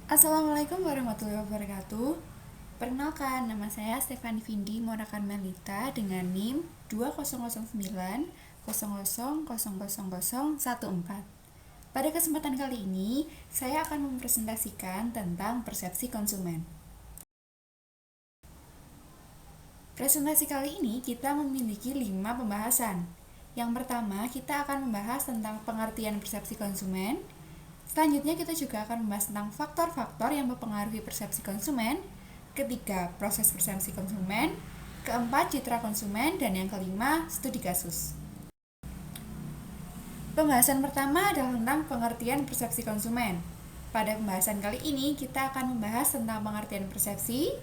Assalamualaikum warahmatullahi wabarakatuh. Perkenalkan, nama saya Stefani Vindi Morakan Melita dengan NIM 200900000014. Pada kesempatan kali ini, saya akan mempresentasikan tentang persepsi konsumen. Presentasi kali ini kita memiliki 5 pembahasan. Yang pertama, kita akan membahas tentang pengertian persepsi konsumen. Selanjutnya kita juga akan membahas tentang faktor-faktor yang mempengaruhi persepsi konsumen. Ketiga, proses persepsi konsumen. Keempat, citra konsumen. Dan yang kelima, studi kasus. Pembahasan pertama adalah tentang pengertian persepsi konsumen. Pada pembahasan kali ini kita akan membahas tentang pengertian persepsi,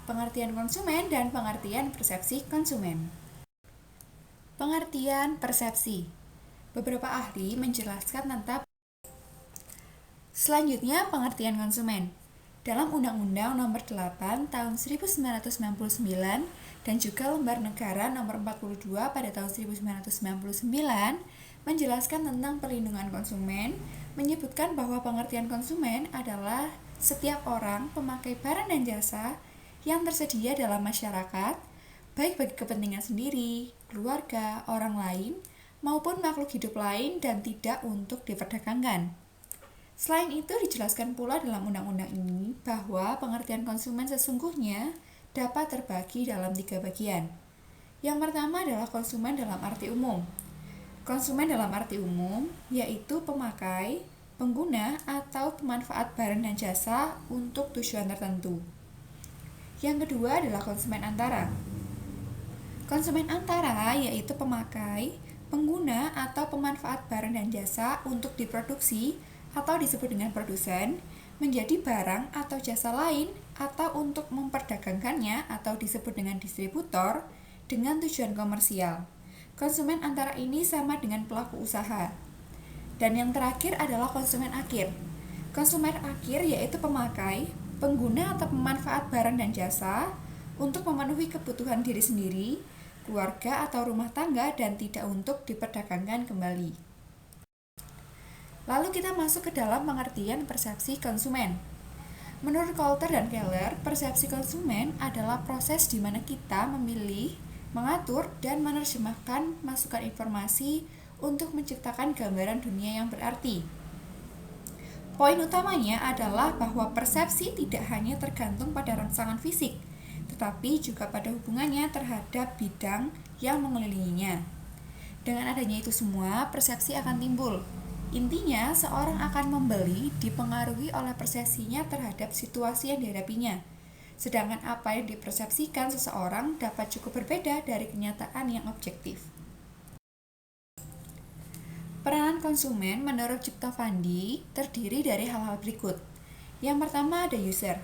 pengertian konsumen, dan pengertian persepsi konsumen. Pengertian persepsi. Beberapa ahli menjelaskan tentang selanjutnya pengertian konsumen. Dalam Undang-Undang Nomor 8 Tahun 1999 dan juga Lembar Negara Nomor 42 pada tahun 1999 menjelaskan tentang perlindungan konsumen, menyebutkan bahwa pengertian konsumen adalah setiap orang pemakai barang dan jasa yang tersedia dalam masyarakat, baik bagi kepentingan sendiri, keluarga, orang lain, maupun makhluk hidup lain dan tidak untuk diperdagangkan. Selain itu, dijelaskan pula dalam undang-undang ini bahwa pengertian konsumen sesungguhnya dapat terbagi dalam 3 bagian. Yang pertama adalah konsumen dalam arti umum. Konsumen dalam arti umum yaitu pemakai, pengguna, atau pemanfaat barang dan jasa untuk tujuan tertentu. Yang kedua adalah konsumen antara. Konsumen antara yaitu pemakai, pengguna, atau pemanfaat barang dan jasa untuk diproduksi atau disebut dengan produsen, menjadi barang atau jasa lain, atau untuk memperdagangkannya atau disebut dengan distributor dengan tujuan komersial. Konsumen antara ini sama dengan pelaku usaha. Dan yang terakhir adalah konsumen akhir. Konsumen akhir yaitu pemakai, pengguna atau pemanfaat barang dan jasa untuk memenuhi kebutuhan diri sendiri, keluarga atau rumah tangga dan tidak untuk diperdagangkan kembali. Lalu kita masuk ke dalam pengertian persepsi konsumen. Menurut Coulter dan Keller, persepsi konsumen adalah proses di mana kita memilih, mengatur, dan menerjemahkan masukan informasi untuk menciptakan gambaran dunia yang berarti. Poin utamanya adalah bahwa persepsi tidak hanya tergantung pada rangsangan fisik, tetapi juga pada hubungannya terhadap bidang yang mengelilinginya. Dengan adanya itu semua, persepsi akan timbul. Intinya, seorang akan membeli dipengaruhi oleh persepsinya terhadap situasi yang dihadapinya. Sedangkan apa yang dipersepsikan seseorang dapat cukup berbeda dari kenyataan yang objektif. Peranan konsumen menurut Ciptovandi terdiri dari hal-hal berikut. Yang pertama ada user.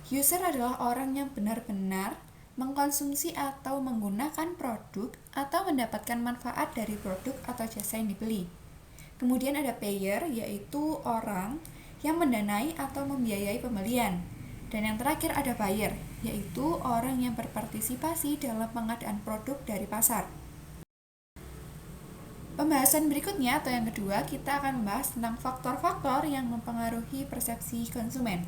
User adalah orang yang benar-benar mengkonsumsi atau menggunakan produk atau mendapatkan manfaat dari produk atau jasa yang dibeli. Kemudian ada payer, yaitu orang yang mendanai atau membiayai pembelian. Dan yang terakhir ada buyer, yaitu orang yang berpartisipasi dalam pengadaan produk dari pasar. Pembahasan berikutnya atau yang kedua, kita akan membahas tentang faktor-faktor yang mempengaruhi persepsi konsumen.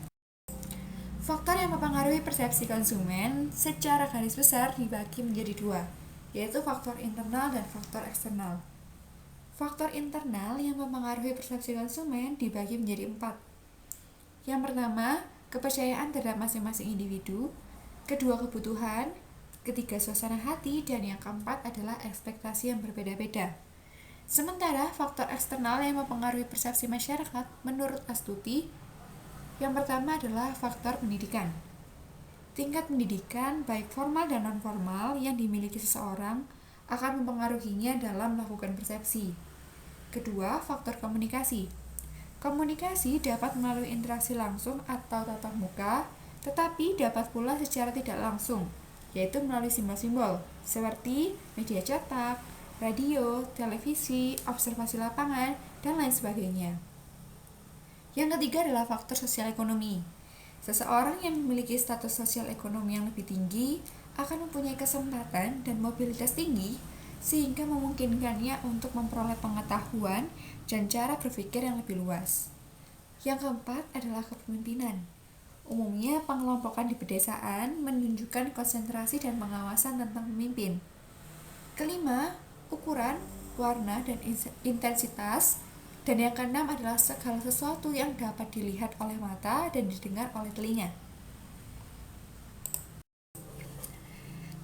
Faktor yang mempengaruhi persepsi konsumen secara garis besar dibagi menjadi 2, yaitu faktor internal dan faktor eksternal. Faktor internal yang mempengaruhi persepsi konsumen dibagi menjadi 4. Yang pertama, kepercayaan terhadap masing-masing individu. Kedua, kebutuhan. Ketiga, suasana hati. Dan yang keempat adalah ekspektasi yang berbeda-beda. Sementara faktor eksternal yang mempengaruhi persepsi masyarakat menurut Astuti, yang pertama adalah faktor pendidikan. Tingkat pendidikan baik formal dan non-formal yang dimiliki seseorang akan mempengaruhinya dalam melakukan persepsi. Kedua, faktor komunikasi. Komunikasi dapat melalui interaksi langsung atau tatap muka, tetapi dapat pula secara tidak langsung, yaitu melalui simbol-simbol seperti media cetak, radio, televisi, observasi lapangan, dan lain sebagainya. Yang ketiga adalah faktor sosial ekonomi. Seseorang yang memiliki status sosial ekonomi yang lebih tinggi akan mempunyai kesempatan dan mobilitas tinggi sehingga memungkinkannya untuk memperoleh pengetahuan dan cara berpikir yang lebih luas. Yang keempat adalah kepemimpinan. Umumnya pengelompokan di pedesaan menunjukkan konsentrasi dan pengawasan tentang pemimpin. Kelima, ukuran, warna, dan intensitas. Dan yang keenam adalah segala sesuatu yang dapat dilihat oleh mata dan didengar oleh telinga.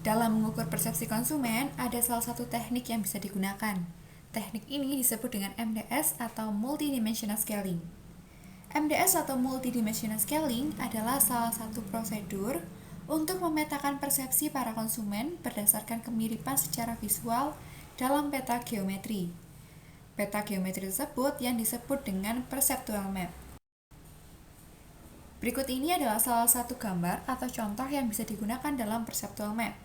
Dalam mengukur persepsi konsumen, ada salah satu teknik yang bisa digunakan. Teknik ini disebut dengan MDS atau Multidimensional Scaling. MDS atau Multidimensional Scaling adalah salah satu prosedur untuk memetakan persepsi para konsumen berdasarkan kemiripan secara visual dalam peta geometri. Peta geometri tersebut yang disebut dengan perceptual map. Berikut ini adalah salah satu gambar atau contoh yang bisa digunakan dalam perceptual map.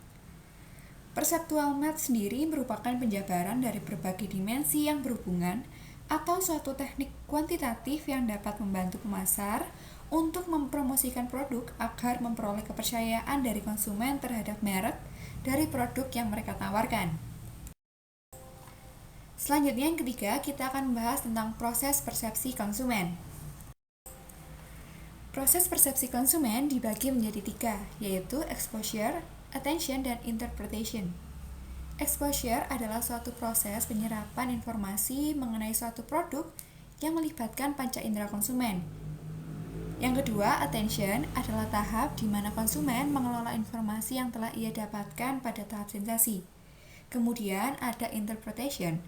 Perceptual map sendiri merupakan penjabaran dari berbagai dimensi yang berhubungan atau suatu teknik kuantitatif yang dapat membantu pemasar untuk mempromosikan produk agar memperoleh kepercayaan dari konsumen terhadap merek dari produk yang mereka tawarkan. Selanjutnya yang ketiga, kita akan membahas tentang proses persepsi konsumen. Proses persepsi konsumen dibagi menjadi 3, yaitu exposure, attention, dan interpretation. Exposure adalah suatu proses penyerapan informasi mengenai suatu produk yang melibatkan panca indera konsumen. Yang kedua, attention adalah tahap di mana konsumen mengelola informasi yang telah ia dapatkan pada tahap sensasi. Kemudian ada interpretation.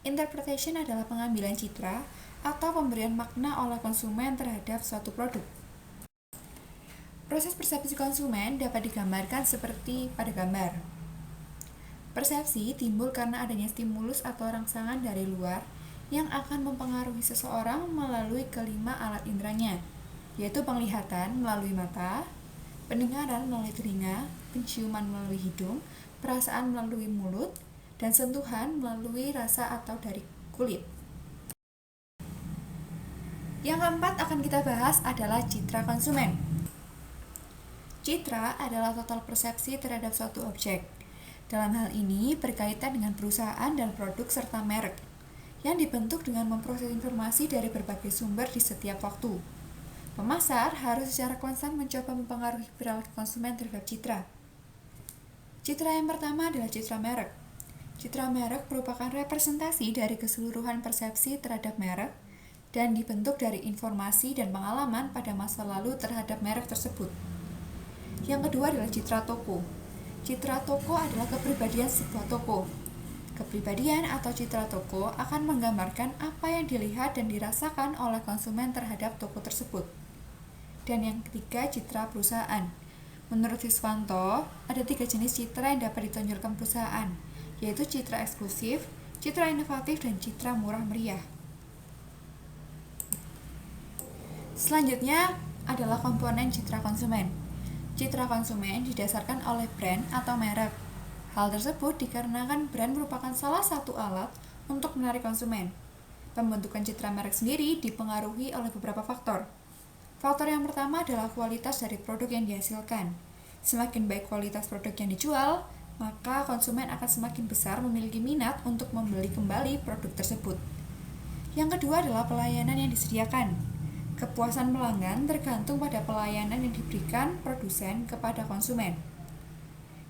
Interpretation adalah pengambilan citra atau pemberian makna oleh konsumen terhadap suatu produk. Proses persepsi konsumen dapat digambarkan seperti pada gambar. Persepsi timbul karena adanya stimulus atau rangsangan dari luar yang akan mempengaruhi seseorang melalui kelima alat inderanya, yaitu penglihatan melalui mata, pendengaran melalui telinga, penciuman melalui hidung, perasaan melalui mulut, dan sentuhan melalui rasa atau dari kulit. Yang keempat akan kita bahas adalah citra konsumen. Citra adalah total persepsi terhadap suatu objek. Dalam hal ini berkaitan dengan perusahaan dan produk serta merek, yang dibentuk dengan memproses informasi dari berbagai sumber di setiap waktu. Pemasar harus secara konstan mencoba mempengaruhi perilaku konsumen terhadap citra. Citra yang pertama adalah citra merek. Citra merek merupakan representasi dari keseluruhan persepsi terhadap merek dan dibentuk dari informasi dan pengalaman pada masa lalu terhadap merek tersebut. Yang kedua adalah citra toko. Citra toko adalah kepribadian sebuah toko. Kepribadian atau citra toko akan menggambarkan apa yang dilihat dan dirasakan oleh konsumen terhadap toko tersebut. Dan yang ketiga, citra perusahaan. Menurut Siswanto, ada 3 jenis citra yang dapat ditonjolkan perusahaan, yaitu citra eksklusif, citra inovatif, dan citra murah meriah. Selanjutnya adalah komponen citra konsumen. Citra konsumen didasarkan oleh brand atau merek. Hal tersebut dikarenakan brand merupakan salah satu alat untuk menarik konsumen. Pembentukan citra merek sendiri dipengaruhi oleh beberapa faktor. Faktor yang pertama adalah kualitas dari produk yang dihasilkan. Semakin baik kualitas produk yang dijual, maka konsumen akan semakin besar memiliki minat untuk membeli kembali produk tersebut. Yang kedua adalah pelayanan yang disediakan. Kepuasan pelanggan tergantung pada pelayanan yang diberikan produsen kepada konsumen.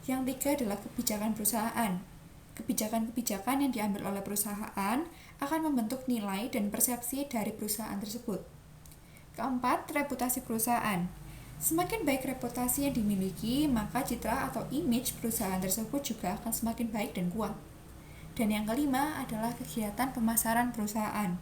Yang ketiga adalah kebijakan perusahaan. Kebijakan-kebijakan yang diambil oleh perusahaan akan membentuk nilai dan persepsi dari perusahaan tersebut. Keempat, reputasi perusahaan. Semakin baik reputasi yang dimiliki, maka citra atau image perusahaan tersebut juga akan semakin baik dan kuat. Dan yang kelima adalah kegiatan pemasaran perusahaan.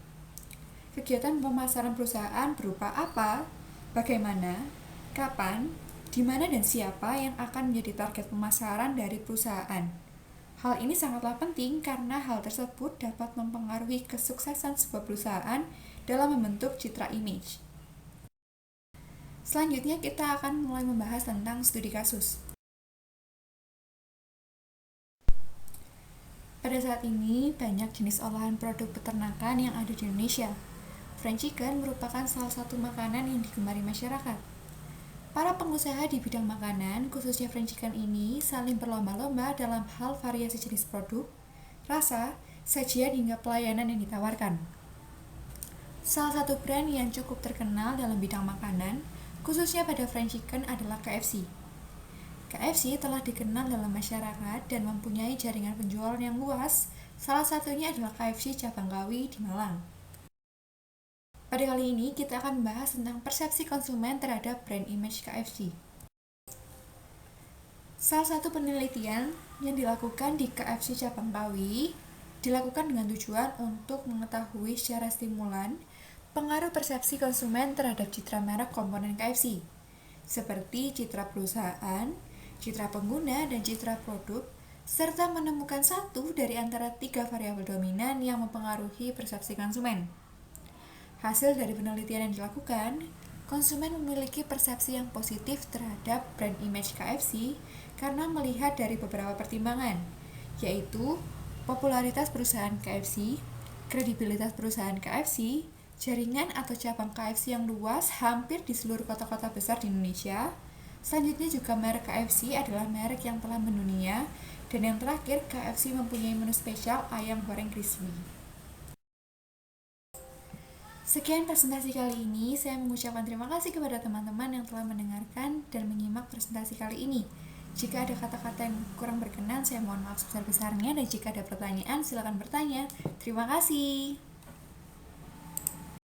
Kegiatan pemasaran perusahaan berupa apa, bagaimana, kapan, di mana dan siapa yang akan menjadi target pemasaran dari perusahaan. Hal ini sangatlah penting karena hal tersebut dapat mempengaruhi kesuksesan sebuah perusahaan dalam membentuk citra image. Selanjutnya kita akan mulai membahas tentang studi kasus. Pada saat ini, banyak jenis olahan produk peternakan yang ada di Indonesia. Fried chicken merupakan salah satu makanan yang digemari masyarakat. Para pengusaha di bidang makanan, khususnya fried chicken ini, saling berlomba-lomba dalam hal variasi jenis produk, rasa, sajian hingga pelayanan yang ditawarkan. Salah satu brand yang cukup terkenal dalam bidang makanan, khususnya pada fried chicken adalah KFC. KFC telah dikenal dalam masyarakat dan mempunyai jaringan penjualan yang luas, salah satunya adalah KFC Cabang Kawi di Malang. Pada kali ini kita akan membahas tentang persepsi konsumen terhadap brand image KFC. Salah satu penelitian yang dilakukan di KFC Cabang Kawi dilakukan dengan tujuan untuk mengetahui secara stimulan pengaruh persepsi konsumen terhadap citra merek komponen KFC, seperti citra perusahaan, citra pengguna, dan citra produk, serta menemukan satu dari antara 3 variabel dominan yang mempengaruhi persepsi konsumen. Hasil dari penelitian yang dilakukan, konsumen memiliki persepsi yang positif terhadap brand image KFC karena melihat dari beberapa pertimbangan, yaitu popularitas perusahaan KFC, kredibilitas perusahaan KFC, jaringan atau cabang KFC yang luas hampir di seluruh kota-kota besar di Indonesia. Selanjutnya juga merek KFC adalah merek yang telah mendunia, dan yang terakhir KFC mempunyai menu spesial ayam goreng crispy. Sekian presentasi kali ini, saya mengucapkan terima kasih kepada teman-teman yang telah mendengarkan dan menyimak presentasi kali ini. Jika ada kata-kata yang kurang berkenan, saya mohon maaf sebesar-besarnya, dan jika ada pertanyaan, silakan bertanya. Terima kasih.